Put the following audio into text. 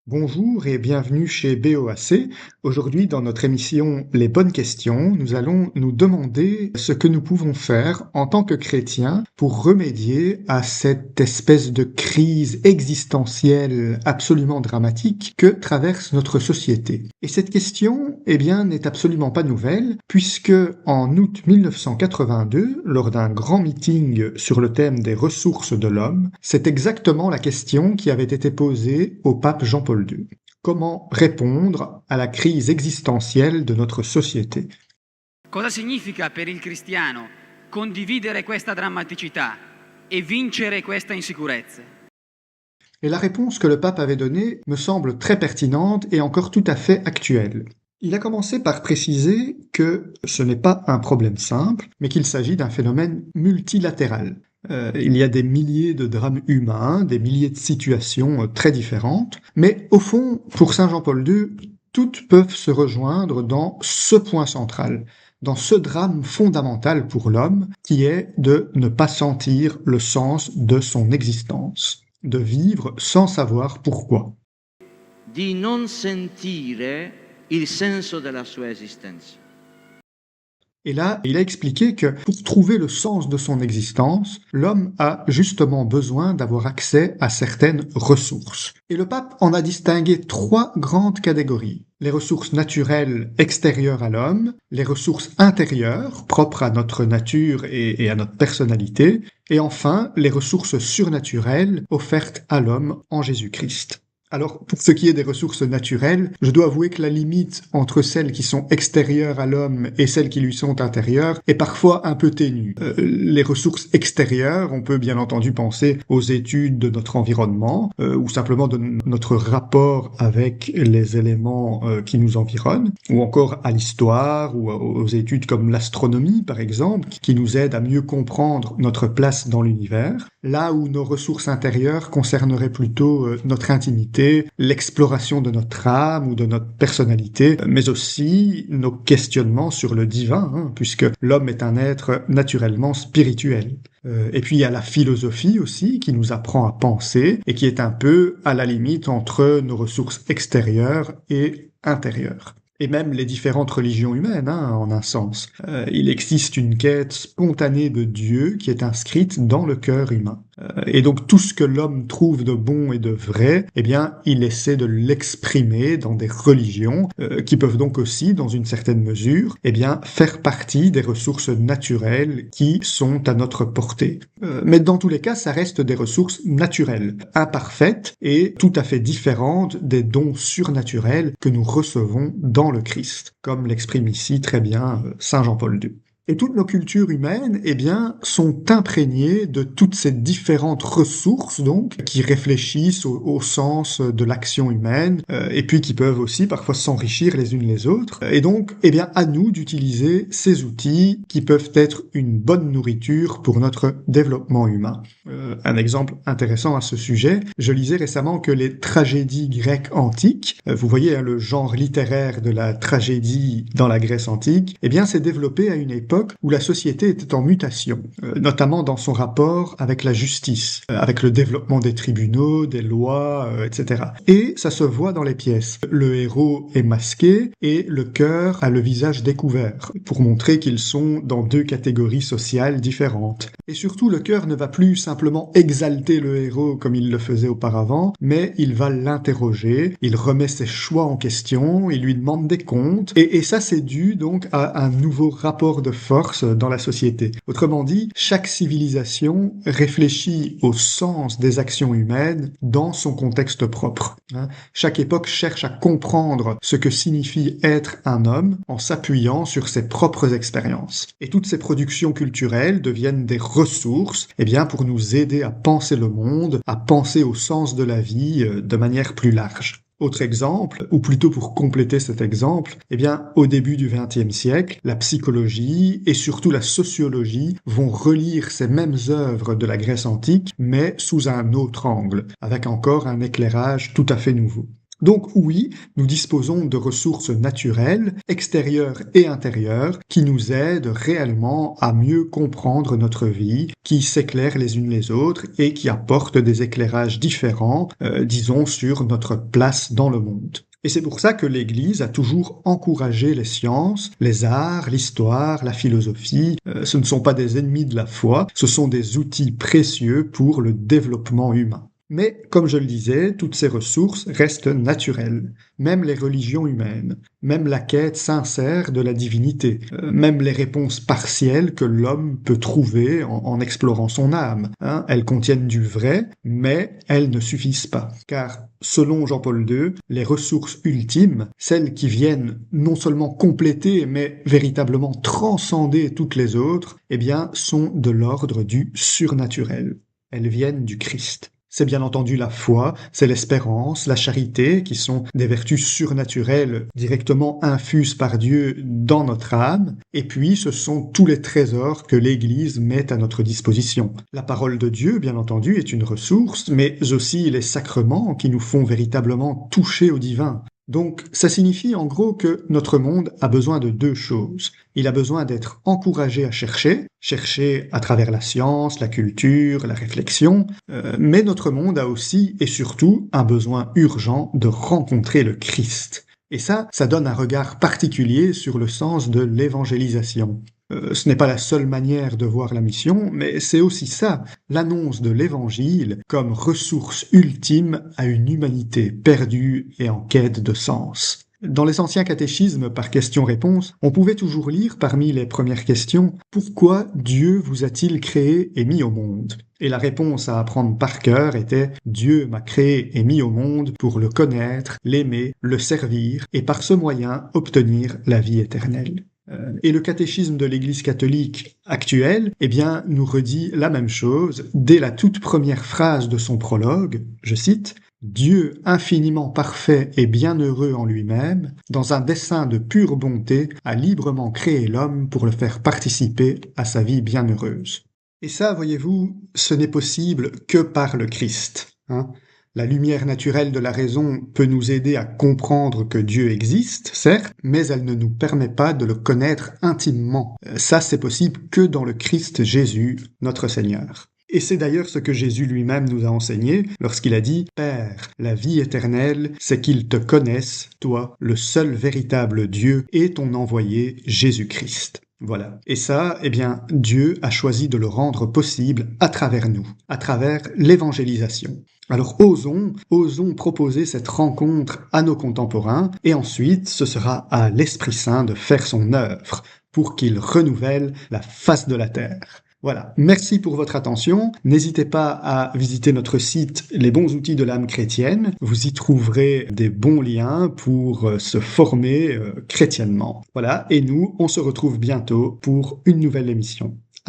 Bonjour et bienvenue chez BOAC. Aujourd'hui, dans notre émission Les bonnes questions, nous allons nous demander ce que nous pouvons faire en tant que chrétiens pour remédier à cette espèce de crise existentielle absolument dramatique que traverse notre société. Et cette question, n'est absolument pas nouvelle, puisque en août 1982, lors d'un grand meeting sur le thème des ressources de l'homme, c'est exactement la question qui avait été posée au pape Jean-Paul II. Comment répondre à la crise existentielle de notre société? Cosa significa per il cristiano condividere questa drammaticità e vincere questa insicurezza? Et la réponse que le pape avait donnée me semble très pertinente et encore tout à fait actuelle. Il a commencé par préciser que ce n'est pas un problème simple, mais qu'il s'agit d'un phénomène multilatéral. Il y a des milliers de drames humains, des milliers de situations très différentes, mais au fond, pour Saint Jean-Paul II, toutes peuvent se rejoindre dans ce point central, dans ce drame fondamental pour l'homme, qui est de ne pas sentir le sens de son existence, de vivre sans savoir pourquoi. Di non sentire il senso della sua esistenza. Et là, il a expliqué que pour trouver le sens de son existence, l'homme a justement besoin d'avoir accès à certaines ressources. Et le pape en a distingué trois grandes catégories. Les ressources naturelles extérieures à l'homme, les ressources intérieures, propres à notre nature et à notre personnalité, et enfin les ressources surnaturelles offertes à l'homme en Jésus-Christ. Alors, pour ce qui est des ressources naturelles, je dois avouer que la limite entre celles qui sont extérieures à l'homme et celles qui lui sont intérieures est parfois un peu ténue. Les ressources extérieures, on peut bien entendu penser aux études de notre environnement, ou simplement de notre rapport avec les éléments qui nous environnent, ou encore à l'histoire, ou aux études comme l'astronomie, par exemple, qui nous aident à mieux comprendre notre place dans l'univers, là où nos ressources intérieures concerneraient plutôt notre intimité, l'exploration de notre âme ou de notre personnalité, mais aussi nos questionnements sur le divin, puisque l'homme est un être naturellement spirituel. Et puis il y a la philosophie aussi, qui nous apprend à penser, et qui est un peu à la limite entre nos ressources extérieures et intérieures. Et même les différentes religions humaines, en un sens. Il existe une quête spontanée de Dieu qui est inscrite dans le cœur humain. Et donc tout ce que l'homme trouve de bon et de vrai, il essaie de l'exprimer dans des religions qui peuvent donc aussi, dans une certaine mesure, faire partie des ressources naturelles qui sont à notre portée. Mais dans tous les cas, ça reste des ressources naturelles, imparfaites et tout à fait différentes des dons surnaturels que nous recevons dans le Christ, comme l'exprime ici très bien Saint Jean-Paul II. Et toutes nos cultures humaines, sont imprégnées de toutes ces différentes ressources, donc, qui réfléchissent au sens de l'action humaine, et puis qui peuvent aussi parfois s'enrichir les unes les autres. Et donc, à nous d'utiliser ces outils qui peuvent être une bonne nourriture pour notre développement humain. Un exemple intéressant à ce sujet, je lisais récemment que les tragédies grecques antiques, vous voyez le genre littéraire de la tragédie dans la Grèce antique, s'est développé à une époque où la société était en mutation, notamment dans son rapport avec la justice, avec le développement des tribunaux, des lois, etc. Et ça se voit dans les pièces. Le héros est masqué et le cœur a le visage découvert, pour montrer qu'ils sont dans deux catégories sociales différentes. Et surtout, le cœur ne va plus simplement exalter le héros comme il le faisait auparavant, mais il va l'interroger, il remet ses choix en question, il lui demande des comptes, et ça c'est dû donc à un nouveau rapport de force dans la société. Autrement dit, chaque civilisation réfléchit au sens des actions humaines dans son contexte propre. Chaque époque cherche à comprendre ce que signifie être un homme en s'appuyant sur ses propres expériences. Et toutes ces productions culturelles deviennent des ressources, pour nous aider à penser le monde, à penser au sens de la vie de manière plus large. Autre exemple, ou plutôt pour compléter cet exemple, au début du XXe siècle, la psychologie et surtout la sociologie vont relire ces mêmes œuvres de la Grèce antique, mais sous un autre angle, avec encore un éclairage tout à fait nouveau. Donc oui, nous disposons de ressources naturelles, extérieures et intérieures, qui nous aident réellement à mieux comprendre notre vie, qui s'éclairent les unes les autres et qui apportent des éclairages différents, disons, sur notre place dans le monde. Et c'est pour ça que l'Église a toujours encouragé les sciences, les arts, l'histoire, la philosophie. Ce ne sont pas des ennemis de la foi, ce sont des outils précieux pour le développement humain. Mais, comme je le disais, toutes ces ressources restent naturelles, même les religions humaines, même la quête sincère de la divinité, même les réponses partielles que l'homme peut trouver en explorant son âme. Elles contiennent du vrai, mais elles ne suffisent pas. Car, selon Jean-Paul II, les ressources ultimes, celles qui viennent non seulement compléter, mais véritablement transcender toutes les autres, eh bien, sont de l'ordre du surnaturel. Elles viennent du Christ. C'est bien entendu la foi, c'est l'espérance, la charité, qui sont des vertus surnaturelles directement infuses par Dieu dans notre âme, et puis ce sont tous les trésors que l'Église met à notre disposition. La parole de Dieu, bien entendu, est une ressource, mais aussi les sacrements qui nous font véritablement toucher au divin. Donc, ça signifie en gros que notre monde a besoin de deux choses. Il a besoin d'être encouragé à chercher à travers la science, la culture, la réflexion, mais notre monde a aussi et surtout un besoin urgent de rencontrer le Christ. Et ça donne un regard particulier sur le sens de l'évangélisation. Ce n'est pas la seule manière de voir la mission, mais c'est aussi ça, l'annonce de l'Évangile comme ressource ultime à une humanité perdue et en quête de sens. Dans les anciens catéchismes par questions-réponses, on pouvait toujours lire parmi les premières questions « Pourquoi Dieu vous a-t-il créé et mis au monde ?» Et la réponse à apprendre par cœur était « Dieu m'a créé et mis au monde pour le connaître, l'aimer, le servir et par ce moyen obtenir la vie éternelle. » Et le catéchisme de l'Église catholique actuelle, eh bien, nous redit la même chose dès la toute première phrase de son prologue, je cite, « Dieu infiniment parfait et bienheureux en lui-même, dans un dessein de pure bonté, a librement créé l'homme pour le faire participer à sa vie bienheureuse. » Et ça, voyez-vous, ce n'est possible que par le Christ. La lumière naturelle de la raison peut nous aider à comprendre que Dieu existe, certes, mais elle ne nous permet pas de le connaître intimement. Ça, c'est possible que dans le Christ Jésus, notre Seigneur. Et c'est d'ailleurs ce que Jésus lui-même nous a enseigné lorsqu'il a dit « Père, la vie éternelle, c'est qu'ils te connaissent, toi, le seul véritable Dieu, et ton envoyé Jésus-Christ. » Voilà. Et ça, eh bien, Dieu a choisi de le rendre possible à travers nous, à travers l'évangélisation. Alors osons proposer cette rencontre à nos contemporains, et ensuite ce sera à l'Esprit Saint de faire son œuvre pour qu'il renouvelle la face de la terre. Voilà, merci pour votre attention. N'hésitez pas à visiter notre site Les bons outils de l'âme chrétienne. Vous y trouverez des bons liens pour se former chrétiennement. Voilà, et nous, on se retrouve bientôt pour une nouvelle émission.